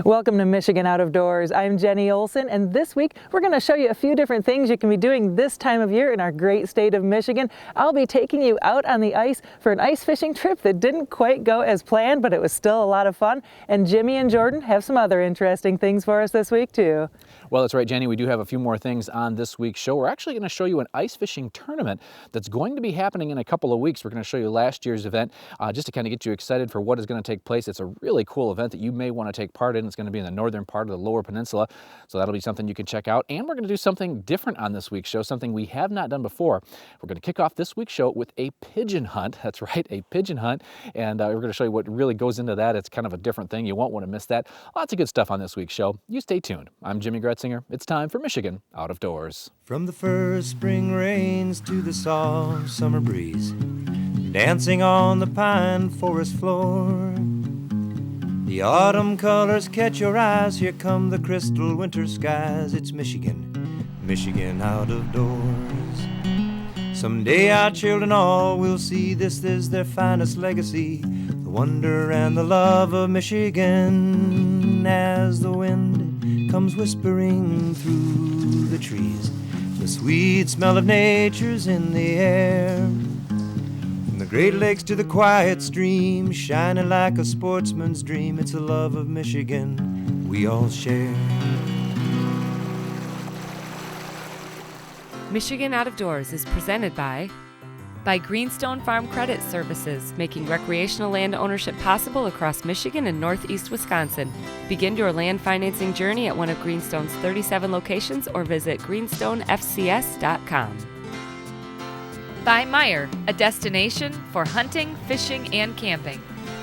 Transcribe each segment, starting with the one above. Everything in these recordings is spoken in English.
Welcome to Michigan Out of Doors. I'm Jenny Olson, and this week we're going to show you a few different things you can be doing this time of year in our great state of Michigan. I'll be taking you out on the ice for an ice fishing trip that didn't quite go as planned, but it was still a lot of fun. And Jimmy and Jordan have some other interesting things for us this week too. Well, that's right, Jenny. We do have a few more things on this week's show. We're actually going to show you an ice fishing tournament that's going to be happening in a couple of weeks. We're going to show you last year's event just to kind of get you excited for what is going to take place. It's a really cool event that you may want to take part in. It's going to be in the northern part of the Lower Peninsula, so that'll be something you can check out. And we're going to do something different on this week's show, something we have not done before. We're going to kick off this week's show with a pigeon hunt. That's right, a pigeon hunt. And we're going to show you what really goes into that. It's kind of a different thing. You won't want to miss that. Lots of good stuff on this week's show. You stay tuned. I'm Jimmy Gretzinger. It's time for Michigan Out of Doors. From the first spring rains to the soft summer breeze, dancing on the pine forest floor, the autumn colors catch your eyes. Here come the crystal winter skies. It's Michigan, Michigan Out of Doors. Someday our children all will see this is their finest legacy, the wonder and the love of Michigan. As the wind comes whispering through the trees, the sweet smell of nature's in the air. From the Great Lakes to the quiet stream, shining like a sportsman's dream, it's a love of Michigan we all share. Michigan Out of Doors is presented by Greenstone Farm Credit Services, making recreational land ownership possible across Michigan and northeast Wisconsin. Begin your land financing journey at one of Greenstone's 37 locations or visit greenstonefcs.com. By Meijer, a destination for hunting, fishing, and camping.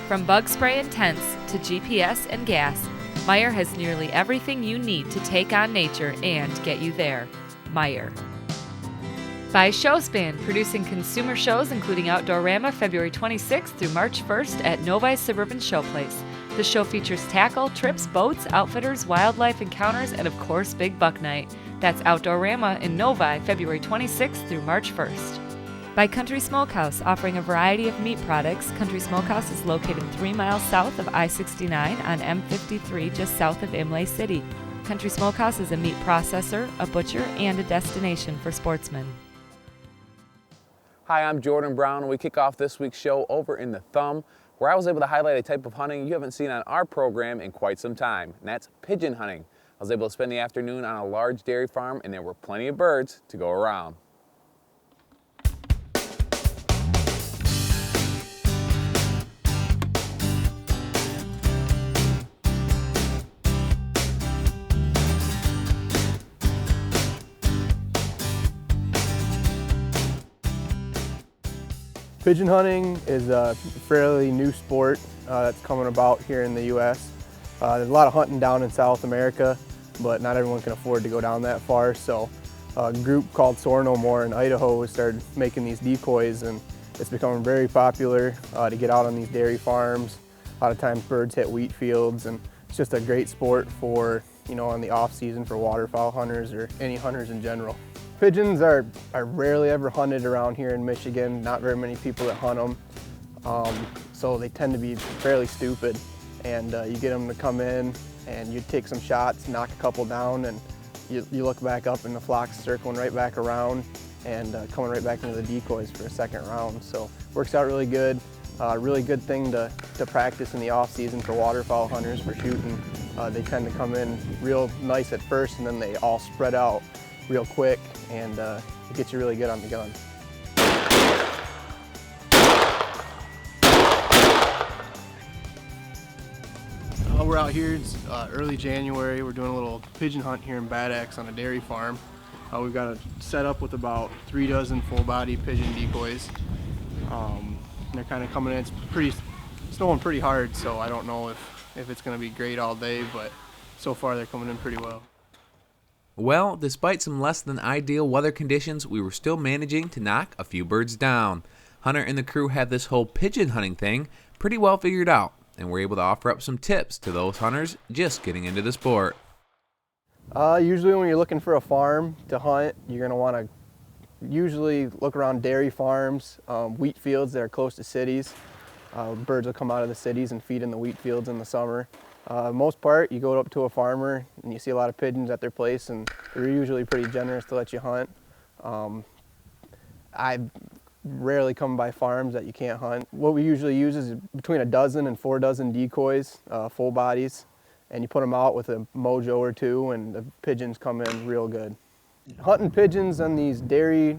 From bug spray and tents to GPS and gas, Meijer has nearly everything you need to take on nature and get you there. Meijer. By Showspan, producing consumer shows including Outdoorama February 26th through March 1st at Novi's Suburban Showplace. The show features tackle, trips, boats, outfitters, wildlife encounters, and of course Big Buck Night. That's Outdoorama in Novi February 26th through March 1st. By Country Smokehouse, offering a variety of meat products. Country Smokehouse is located 3 miles south of I-69 on M53 just south of Imlay City. Country Smokehouse is a meat processor, a butcher, and a destination for sportsmen. Hi, I'm Jordan Brown, and we kick off this week's show over in the Thumb, where I was able to highlight a type of hunting you haven't seen on our program in quite some time, and that's pigeon hunting. I was able to spend the afternoon on a large dairy farm, and there were plenty of birds to go around. Pigeon hunting is a fairly new sport that's coming about here in the U.S. There's a lot of hunting down in South America, but not everyone can afford to go down that far. So a group called Soar No More in Idaho started making these decoys, and it's becoming very popular to get out on these dairy farms. A lot of times birds hit wheat fields, and it's just a great sport for, in the off season for waterfowl hunters or any hunters in general. Pigeons are rarely ever hunted around here in Michigan. Not very many people that hunt them, so they tend to be fairly stupid. And you get them to come in, and you take some shots, knock a couple down, and you look back up, and the flock's circling right back around and coming right back into the decoys for a second round. So works out really good. Really good thing to practice in the off season for waterfowl hunters for shooting. They tend to come in real nice at first, and then they all spread out real quick, and it gets you really good on the gun. We're out here, it's early January. We're doing a little pigeon hunt here in Bad Axe on a dairy farm. We've got a setup with about 3 dozen full-body pigeon decoys. They're kind of coming in, it's snowing pretty hard, so I don't know if it's going to be great all day, but so far they're coming in pretty well. Well, despite some less than ideal weather conditions, we were still managing to knock a few birds down. Hunter and the crew had this whole pigeon hunting thing pretty well figured out, and were able to offer up some tips to those hunters just getting into the sport. Usually when you're looking for a farm to hunt, you're going to want to usually look around dairy farms, wheat fields that are close to cities. Birds will come out of the cities and feed in the wheat fields in the summer. Most part, you go up to a farmer and you see a lot of pigeons at their place, and they're usually pretty generous to let you hunt. I rarely come by farms that you can't hunt. What we usually use is between 12 and 4 dozen decoys, full bodies, and you put them out with a mojo or two, and the pigeons come in real good. Hunting pigeons on these dairy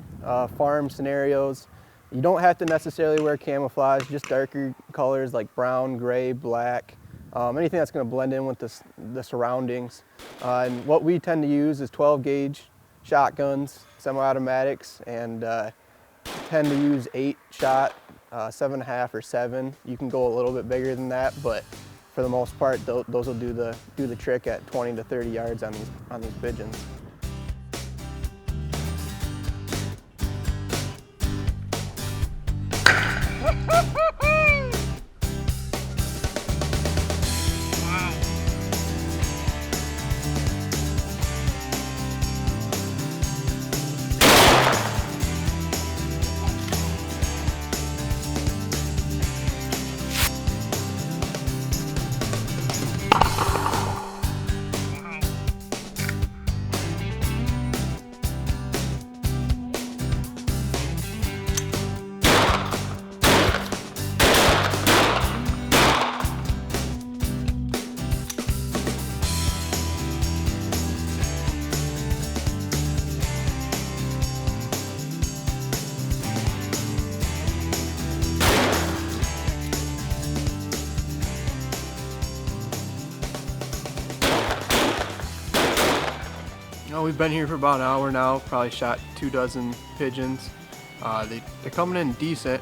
farm scenarios, you don't have to necessarily wear camouflage, just darker colors like brown, gray, black, anything that's going to blend in with the surroundings. And what we tend to use is 12 gauge shotguns, semi-automatics, and tend to use 8-shot, 7.5 or 7. You can go a little bit bigger than that, but for the most part, those will do the trick at 20 to 30 yards on these pigeons. We've been here for about an hour now, probably shot 2 dozen pigeons. They're coming in decent.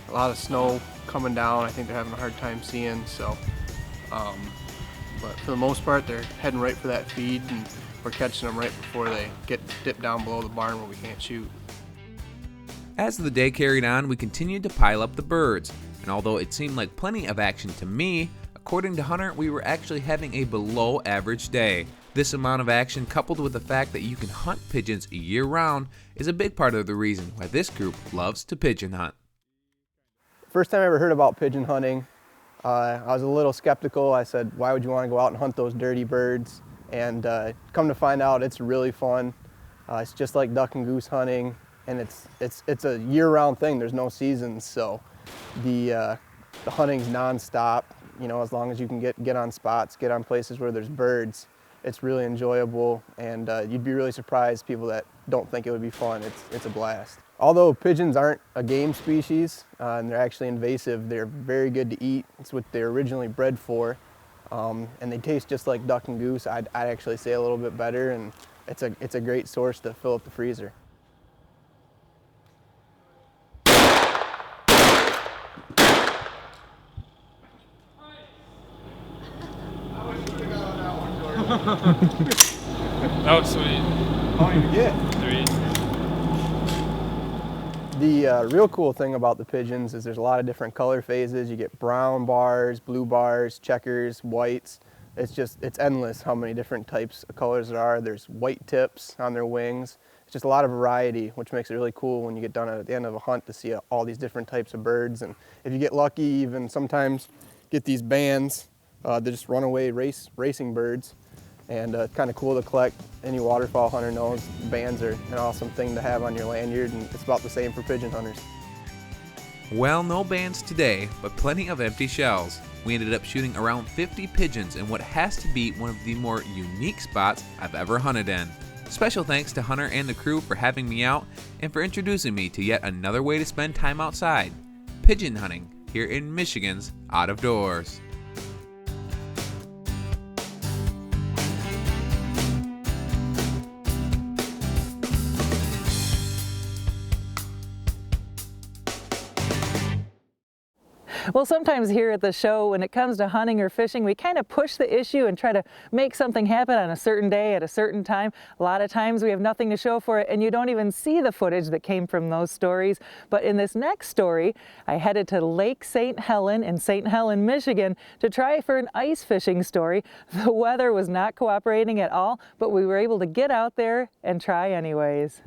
A lot of snow coming down. I think they're having a hard time seeing, so. But for the most part, they're heading right for that feed, and we're catching them right before they get dipped down below the barn where we can't shoot. As the day carried on, we continued to pile up the birds, and although it seemed like plenty of action to me, according to Hunter, we were actually having a below average day. This amount of action, coupled with the fact that you can hunt pigeons year-round, is a big part of the reason why this group loves to pigeon hunt. First time I ever heard about pigeon hunting, I was a little skeptical. I said, why would you want to go out and hunt those dirty birds? And come to find out, it's really fun. It's just like duck and goose hunting, and it's a year-round thing. There's no seasons, so the hunting's non-stop. You know, as long as you can get on spots, get on places where there's birds. It's really enjoyable, and you'd be really surprised, people that don't think it would be fun. It's a blast. Although pigeons aren't a game species, and they're actually invasive, they're very good to eat. It's what they're originally bred for, and they taste just like duck and goose. I'd actually say a little bit better, and it's a great source to fill up the freezer. That was sweet. How many did you get? 3. The real cool thing about the pigeons is there's a lot of different color phases. You get brown bars, blue bars, checkers, whites. It's endless how many different types of colors there are. There's white tips on their wings. It's just a lot of variety, which makes it really cool when you get done at the end of a hunt to see all these different types of birds. And if you get lucky, even sometimes get these bands. They're just runaway racing birds. And it's kind of cool to collect. Any waterfowl hunter knows bands are an awesome thing to have on your lanyard, and it's about the same for pigeon hunters. Well, no bands today, but plenty of empty shells. We ended up shooting around 50 pigeons in what has to be one of the more unique spots I've ever hunted in. Special thanks to Hunter and the crew for having me out and for introducing me to yet another way to spend time outside, pigeon hunting here in Michigan's Out of Doors. Well, sometimes here at the show, when it comes to hunting or fishing, we kind of push the issue and try to make something happen on a certain day at a certain time. A lot of times we have nothing to show for it, and you don't even see the footage that came from those stories. But in this next story, I headed to Lake St. Helen in St. Helen, Michigan to try for an ice fishing story. The weather was not cooperating at all, but we were able to get out there and try anyways.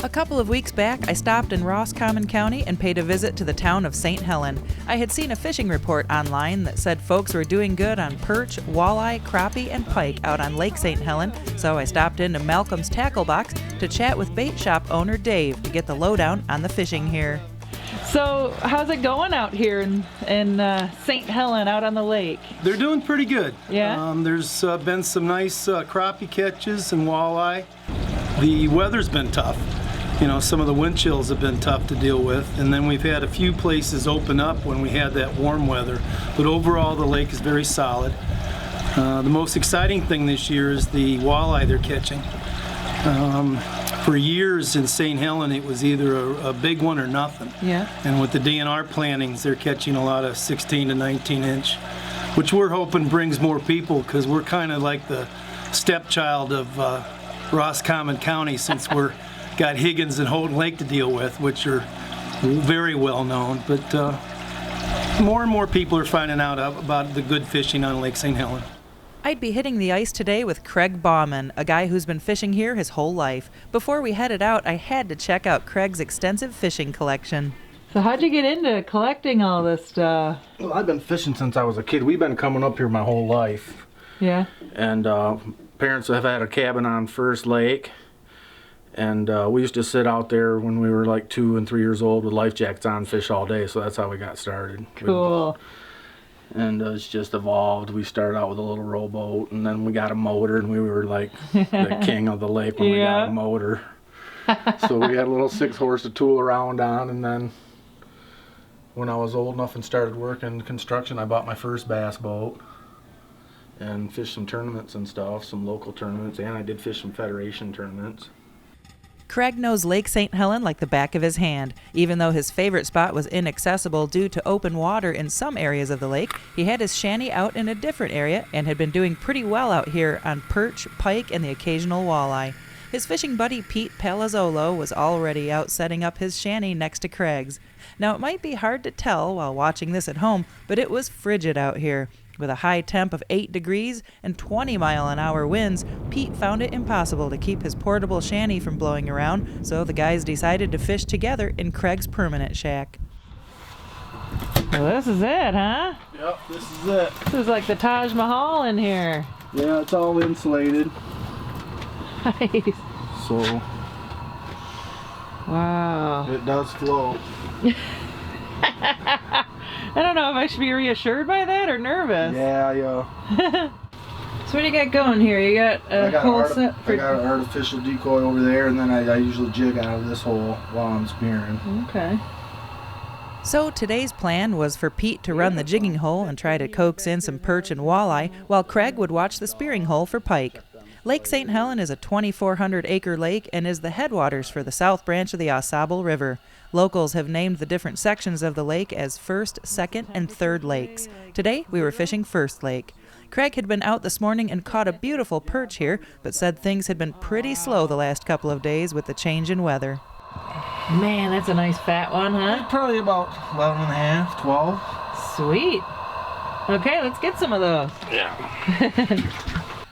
A couple of weeks back, I stopped in Roscommon County and paid a visit to the town of St. Helen. I had seen a fishing report online that said folks were doing good on perch, walleye, crappie, and pike out on Lake St. Helen, so I stopped into Malcolm's Tackle Box to chat with bait shop owner Dave to get the lowdown on the fishing here. So, how's it going out here in St. Helen out on the lake? They're doing pretty good. Yeah? There's been some nice crappie catches and walleye. The weather's been tough. You know, some of the wind chills have been tough to deal with, and then we've had a few places open up when we had that warm weather. But overall, the lake is very solid. The most exciting thing this year is the walleye they're catching. For years in St. Helen, it was either a big one or nothing. Yeah. And with the DNR plantings, they're catching a lot of 16 to 19 inch, which we're hoping brings more people, because we're kind of like the stepchild of Roscommon County, since we're got Higgins and Houghton Lake to deal with, which are very well known. But more and more people are finding out about the good fishing on Lake St. Helen. I'd be hitting the ice today with Craig Bauman, a guy who's been fishing here his whole life. Before we headed out, I had to check out Craig's extensive fishing collection. So how'd you get into collecting all this stuff? Well, I've been fishing since I was a kid. We've been coming up here my whole life. Yeah. And parents have had a cabin on First Lake. And we used to sit out there when we were like 2 and 3 years old with life jackets on, fish all day. So that's how we got started. Cool. And it's just evolved. We started out with a little rowboat, and then we got a motor, and we were like the king of the lake when we got a motor. So we had a little 6-horse to tool around on, and then when I was old enough and started working construction, I bought my first bass boat and fished some tournaments and stuff, some local tournaments, and I did fish some federation tournaments. Craig knows Lake St. Helen like the back of his hand. Even though his favorite spot was inaccessible due to open water in some areas of the lake, he had his shanty out in a different area and had been doing pretty well out here on perch, pike, and the occasional walleye. His fishing buddy Pete Palazzolo was already out setting up his shanty next to Craig's. Now, it might be hard to tell while watching this at home, but it was frigid out here. With a high temp of 8 degrees and 20-mile-an-hour winds, Pete found it impossible to keep his portable shanty from blowing around, so the guys decided to fish together in Craig's permanent shack. Well, this is it, huh? Yep, this is it. This is like the Taj Mahal in here. Yeah, it's all insulated. Nice. So Wow. it does float. I don't know if I should be reassured by that or nervous. Yeah. So what do you got going here? You got a whole set for... I got an artificial decoy over there, and then I usually jig out of this hole while I'm spearing. Okay. So today's plan was for Pete to run the jigging hole and try to coax in some perch and walleye, while Craig would watch the spearing hole for pike. Lake St. Helen is a 2,400-acre lake and is the headwaters for the south branch of the AuSable River. Locals have named the different sections of the lake as First, Second, and Third Lakes. Today, we were fishing First Lake. Craig had been out this morning and caught a beautiful perch here, but said things had been pretty slow the last couple of days with the change in weather. Man, that's a nice fat one, huh? Probably about 11 and a half, 12. Sweet. Okay, let's get some of those. Yeah.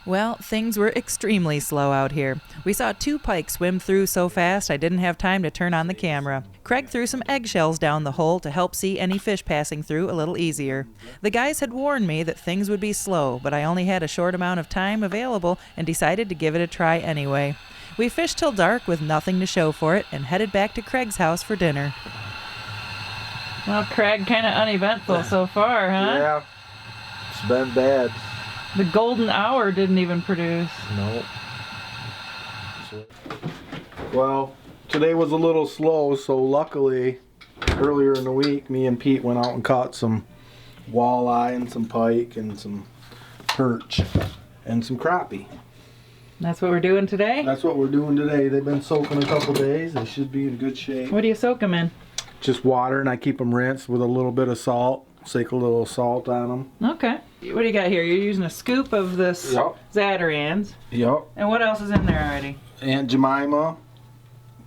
Well, things were extremely slow out here. We saw 2 pike swim through so fast I didn't have time to turn on the camera. Craig threw some eggshells down the hole to help see any fish passing through a little easier. The guys had warned me that things would be slow, but I only had a short amount of time available and decided to give it a try anyway. We fished till dark with nothing to show for it and headed back to Craig's house for dinner. Well, Craig, kind of uneventful so far, huh? Yeah, it's been bad. The golden hour didn't even produce. No. Well, today was a little slow, so luckily earlier in the week me and Pete went out and caught some walleye and some pike and some perch and some crappie. That's what we're doing today? That's what we're doing today. They've been soaking a couple days. They should be in good shape. What do you soak them in? Just water, and I keep them rinsed with a little bit of salt. Shake a little salt on them. Okay. What do you got here? You're using a scoop of this Zatarans. Yep. And what else is in there already? Aunt Jemima,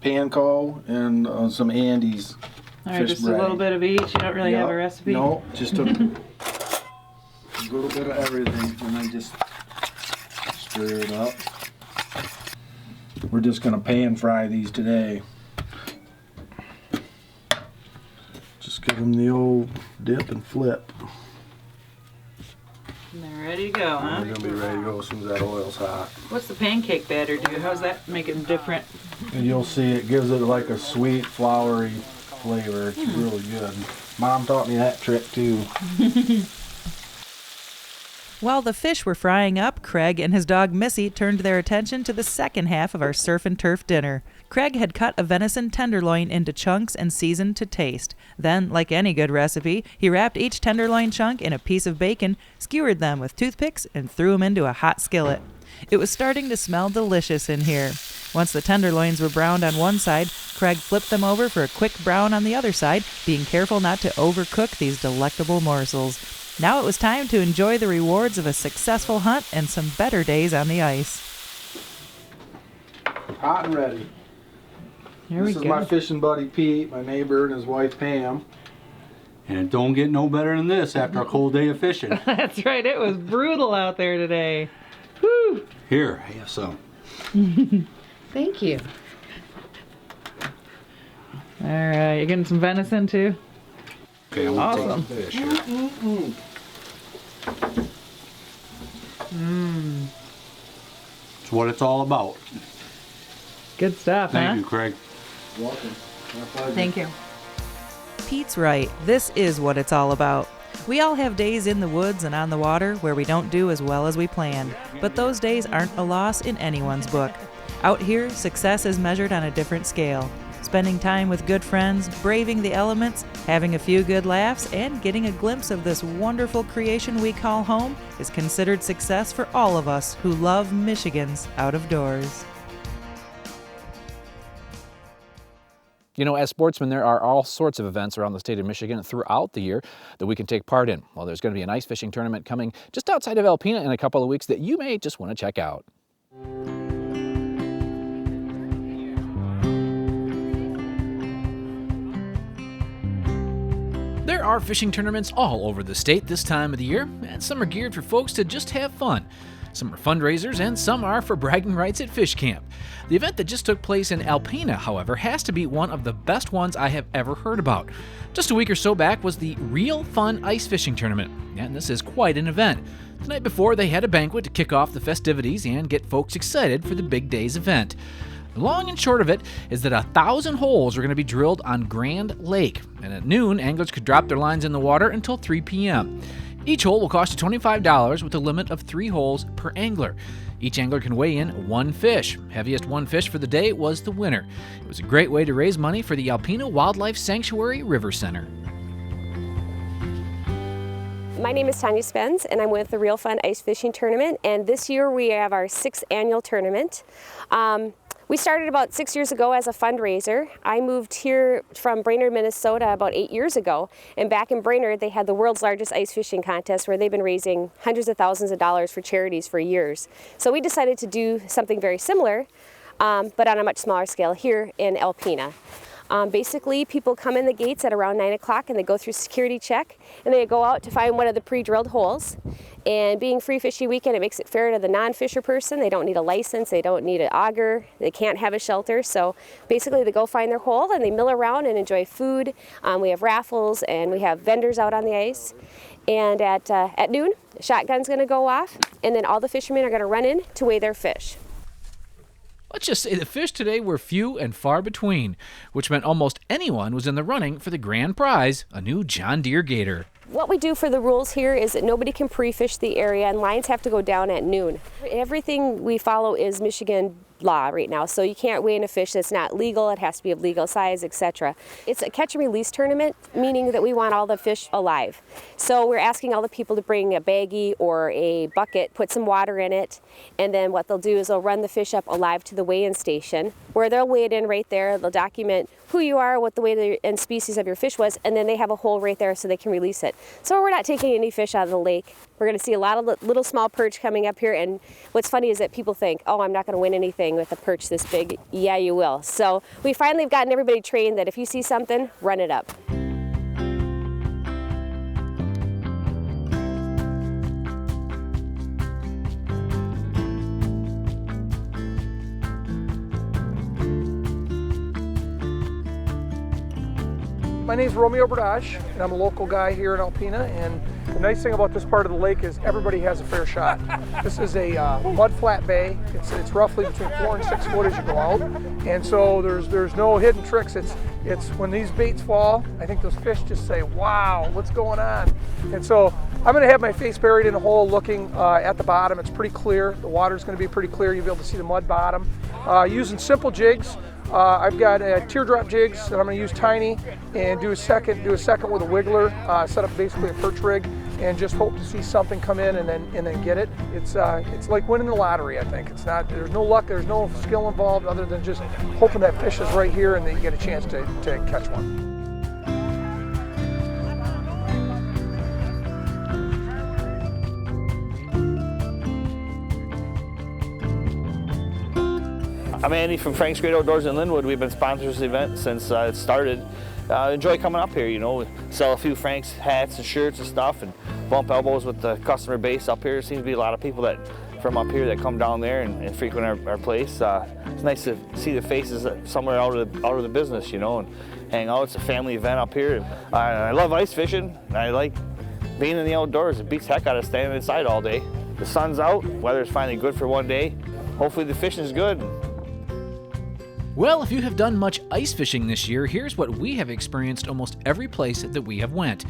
panko, and some Andes. All right, just a little bit of each. You don't really have a recipe? No, just a little bit of everything, and then just stir it up. We're just going to pan fry these today. Give them the old dip and flip. And they're ready to go, huh? They're gonna be ready to go as soon as that oil's hot. What's the pancake batter do? How's that make it different? And you'll see it gives it like a sweet, floury flavor. It's really good. Mom taught me that trick too. While the fish were frying up, Craig and his dog Missy turned their attention to the second half of our surf and turf dinner. Craig had cut a venison tenderloin into chunks and seasoned to taste. Then, like any good recipe, he wrapped each tenderloin chunk in a piece of bacon, skewered them with toothpicks, and threw them into a hot skillet. It was starting to smell delicious in here. Once the tenderloins were browned on one side, Craig flipped them over for a quick brown on the other side, being careful not to overcook these delectable morsels. Now it was time to enjoy the rewards of a successful hunt and some better days on the ice. Hot and ready. Here we This is go. my fishing buddy Pete, my neighbor, and his wife Pam. And it don't get no better than this after a cold day of fishing. That's right, it was brutal out there today. Woo! Here, have some. Thank you. All right, you're getting some venison too? Okay, I'm gonna Awesome. take the fish here. It's what it's all about. Good stuff, Thank you, Craig. Welcome. My pleasure. Thank you. Pete's right. This is what it's all about. We all have days in the woods and on the water where we don't do as well as we planned, but those days aren't a loss in anyone's book. Out here, success is measured on a different scale. Spending time with good friends, braving the elements, having a few good laughs, and getting a glimpse of this wonderful creation we call home is considered success for all of us who love Michigan's out of doors. You know, as sportsmen, there are all sorts of events around the state of Michigan throughout the year that we can take part in. Well, there's going to be an ice fishing tournament coming just outside of Alpena in a couple of weeks that you may just want to check out. There are fishing tournaments all over the state this time of the year, and some are geared for folks to just have fun. Some are fundraisers, and some are for bragging rights at fish camp. The event that just took place in Alpena, however, has to be one of the best ones I have ever heard about. Just a week or so back was the Real Fun Ice Fishing Tournament, and this is quite an event. The night before, they had a banquet to kick off the festivities and get folks excited for the big day's event. The long and short of it is that 1,000 holes are going to be drilled on Grand Lake, and at noon, anglers could drop their lines in the water until 3 p.m. Each hole will cost you $25 with a limit of 3 holes per angler. Each angler can weigh in 1 fish. Heaviest 1 fish for the day was the winner. It was a great way to raise money for the Alpena Wildlife Sanctuary River Center. My name is Tanya Spence, and I'm with the Real Fun Ice Fishing Tournament, and this year we have our 6th annual tournament. We started about 6 years ago as a fundraiser. I moved here from Brainerd, Minnesota about 8 years ago, and back in Brainerd they had the world's largest ice fishing contest where they've been raising hundreds of thousands of dollars for charities for years. So we decided to do something very similar, but on a much smaller scale here in Alpena. Basically, people come in the gates at around 9 o'clock and they go through security check and they go out to find one of the pre-drilled holes. And being free fishing weekend, it makes it fair to the non-fisher person. They don't need a license, they don't need an auger, they can't have a shelter. So basically they go find their hole and they mill around and enjoy food. We have raffles and we have vendors out on the ice. And at noon, the shotgun's gonna go off and then all the fishermen are gonna run in to weigh their fish. Let's just say the fish today were few and far between, which meant almost anyone was in the running for the grand prize, a new John Deere Gator. What we do for the rules here is that nobody can pre-fish the area and lines have to go down at noon. Everything we follow is Michigan law right now, so you can't weigh in a fish that's not legal, it has to be of legal size, etc. It's a catch and release tournament, meaning that we want all the fish alive. So we're asking all the people to bring a baggie or a bucket, put some water in it, and then what they'll do is they'll run the fish up alive to the weigh-in station, where they'll weigh it in right there, they'll document who you are, what the weight and species of your fish was, and then they have a hole right there so they can release it. So we're not taking any fish out of the lake. We're going to see a lot of little small perch coming up here, and what's funny is that people think, oh, I'm not going to win anything with a perch this big. Yeah, you will. So we finally have gotten everybody trained that if you see something, run it up. my name's Romeo Berdage, and I'm a local guy here in Alpena, and the nice thing about this part of the lake is everybody has a fair shot. This is a mud flat bay. It's roughly between 4 and 6 foot as you go out, and so there's no hidden tricks. It's when these baits fall, I think those fish just say, wow, what's going on? And so I'm going to have my face buried in a hole looking at the bottom. It's pretty clear. The water's going to be pretty clear. You'll be able to see the mud bottom. Using simple jigs. I've got teardrop jigs that I'm going to use tiny and do a second with a wiggler, set up basically a perch rig, and just hope to see something come in and then get it. It's like winning the lottery, I think. There's no luck, there's no skill involved other than just hoping that fish is right here and that you get a chance to catch one. I'm Andy from Frank's Great Outdoors in Linwood. We've been sponsors of the event since it started. Enjoy coming up here, you know. We sell a few Frank's hats and shirts and stuff and bump elbows with the customer base up here. There seems to be a lot of people from up here that come down there and frequent our place. It's nice to see the faces somewhere out of the business, you know, and hang out. It's a family event up here. I love ice fishing. I like being in the outdoors. It beats heck out of standing inside all day. The sun's out, weather's finally good for one day. Hopefully the fishing's good. Well, if you have done much ice fishing this year, here's what we have experienced almost every place that we have went.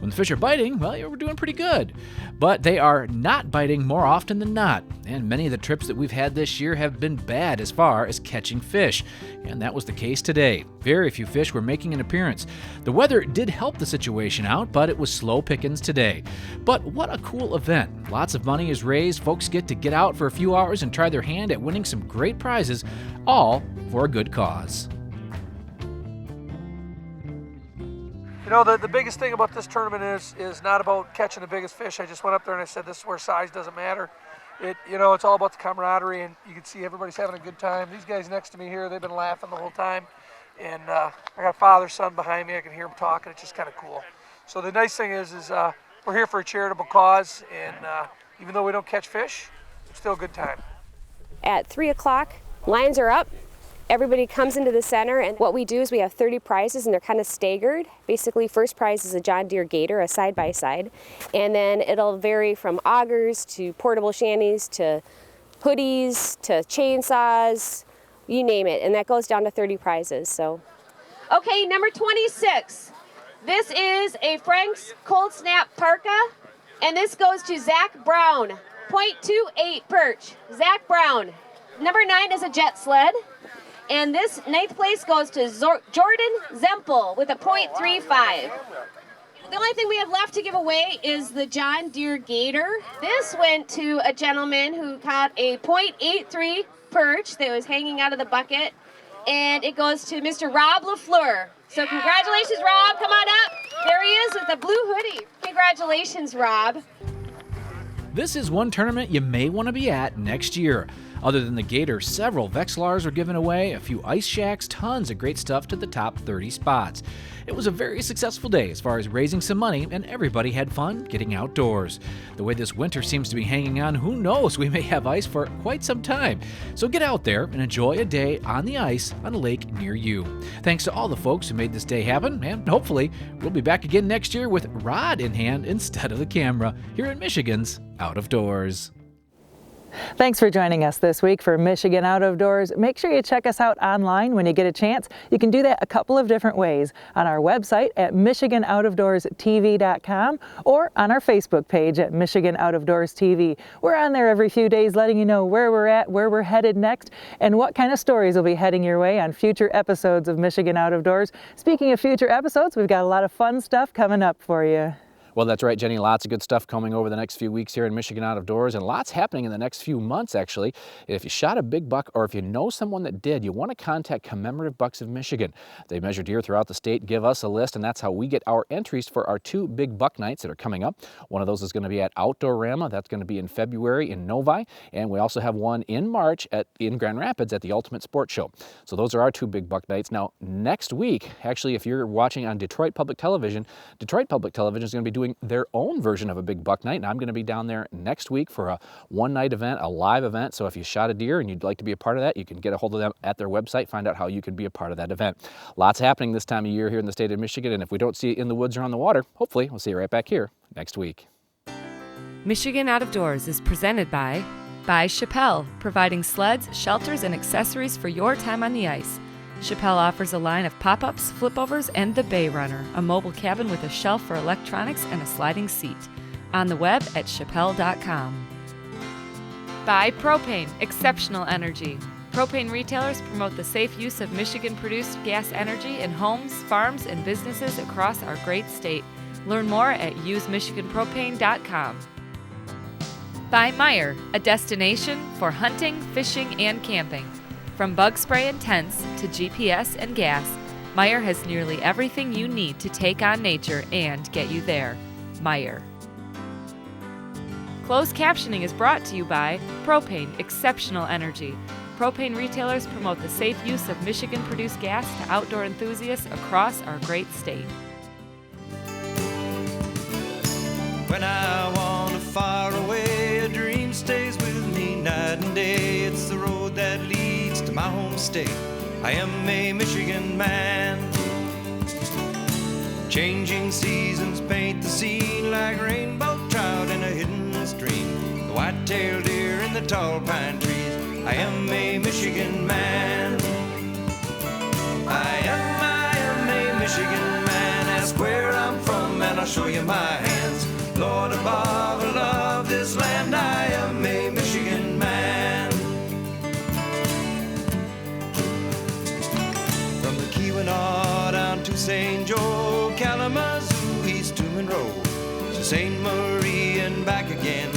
When the fish are biting, well, we're doing pretty good. But they are not biting more often than not. And many of the trips that we've had this year have been bad as far as catching fish. And that was the case today. Very few fish were making an appearance. The weather did help the situation out, but it was slow pickings today. But what a cool event. Lots of money is raised. Folks get to get out for a few hours and try their hand at winning some great prizes, all for a good cause. You know, the biggest thing about this tournament is not about catching the biggest fish. I just went up there and I said, this is where size doesn't matter. It's all about the camaraderie, and you can see everybody's having a good time. These guys next to me here, they've been laughing the whole time. And I got father, son behind me. I can hear them talking. It's just kind of cool. So the nice thing is we're here for a charitable cause, and even though we don't catch fish, it's still a good time. At 3 o'clock, lines are up. Everybody comes into the center, and what we do is we have 30 prizes, and they're kind of staggered. Basically, first prize is a John Deere Gator, a side-by-side, and then it'll vary from augers to portable shanties to hoodies to chainsaws, you name it, and that goes down to 30 prizes. So, okay, number 26. This is a Frank's Cold Snap Parka, and this goes to Zach Brown, .28 perch. Zach Brown. Number 9 is a jet sled. And this 9th place goes to Jordan Zempel with a .35. The only thing we have left to give away is the John Deere Gator. This went to a gentleman who caught a .83 perch that was hanging out of the bucket. And it goes to Mr. Rob LaFleur. So congratulations, Rob. Come on up. There he is with the blue hoodie. Congratulations, Rob. This is one tournament you may want to be at next year. Other than the Gator, several Vexilars were given away, a few ice shacks, tons of great stuff to the top 30 spots. It was a very successful day as far as raising some money, and everybody had fun getting outdoors. The way this winter seems to be hanging on, who knows, we may have ice for quite some time. So get out there and enjoy a day on the ice on a lake near you. Thanks to all the folks who made this day happen, and hopefully we'll be back again next year with rod in hand instead of the camera here in Michigan's Out of Doors. Thanks for joining us this week for Michigan Out of Doors. Make sure you check us out online when you get a chance. You can do that a couple of different ways: on our website at michiganoutofdoorstv.com or on our Facebook page at Michigan Out of Doors TV. We're on there every few days letting you know where we're at, where we're headed next, and what kind of stories will be heading your way on future episodes of Michigan Out of Doors. Speaking of future episodes, we've got a lot of fun stuff coming up for you. Well, that's right, Jenny. Lots of good stuff coming over the next few weeks here in Michigan Out of Doors, and lots happening in the next few months, actually. If you shot a big buck, or if you know someone that did, you want to contact Commemorative Bucks of Michigan. They measure deer throughout the state, give us a list, and that's how we get our entries for our 2 big buck nights that are coming up. One of those is going to be at Outdoorama. That's going to be in February in Novi, and we also have one in March in Grand Rapids at the Ultimate Sports Show. So those are our 2 big buck nights. Now, next week, actually, if you're watching on Detroit Public Television is going to be doing doing their own version of a big buck night, and I'm going to be down there next week for a one-night event, a live event. So if you shot a deer and you'd like to be a part of that, you can get a hold of them at their website, find out how you can be a part of that event. Lots happening this time of year here in the state of Michigan, and if we don't see you in the woods or on the water, hopefully we'll see you right back here next week. Michigan Out of Doors is presented by Chappelle, providing sleds, shelters, and accessories for your time on the ice. Chappelle offers a line of pop-ups, flipovers, and the Bay Runner, a mobile cabin with a shelf for electronics and a sliding seat. On the web at chappelle.com. By Propane, exceptional energy. Propane retailers promote the safe use of Michigan-produced gas energy in homes, farms, and businesses across our great state. Learn more at usemichiganpropane.com. By Meijer, a destination for hunting, fishing, and camping. From bug spray and tents to GPS and gas, Meijer has nearly everything you need to take on nature and get you there. Meijer. Closed captioning is brought to you by Propane, exceptional energy. Propane retailers promote the safe use of Michigan-produced gas to outdoor enthusiasts across our great state. When I wander far away, a dream stays with me night and day. It's the road that leads to my home state. I am a Michigan man. Changing seasons paint the scene like rainbow trout in a hidden stream. The white-tailed deer in the tall pine trees. I am a Michigan man. I am a Michigan man. Ask where I'm from and I'll show you my hands. Lord above, I love this land. I am a Michigan man. From the Keweenaw down to St. Joe, Kalamazoo, east to Monroe, to St. Marie and back again.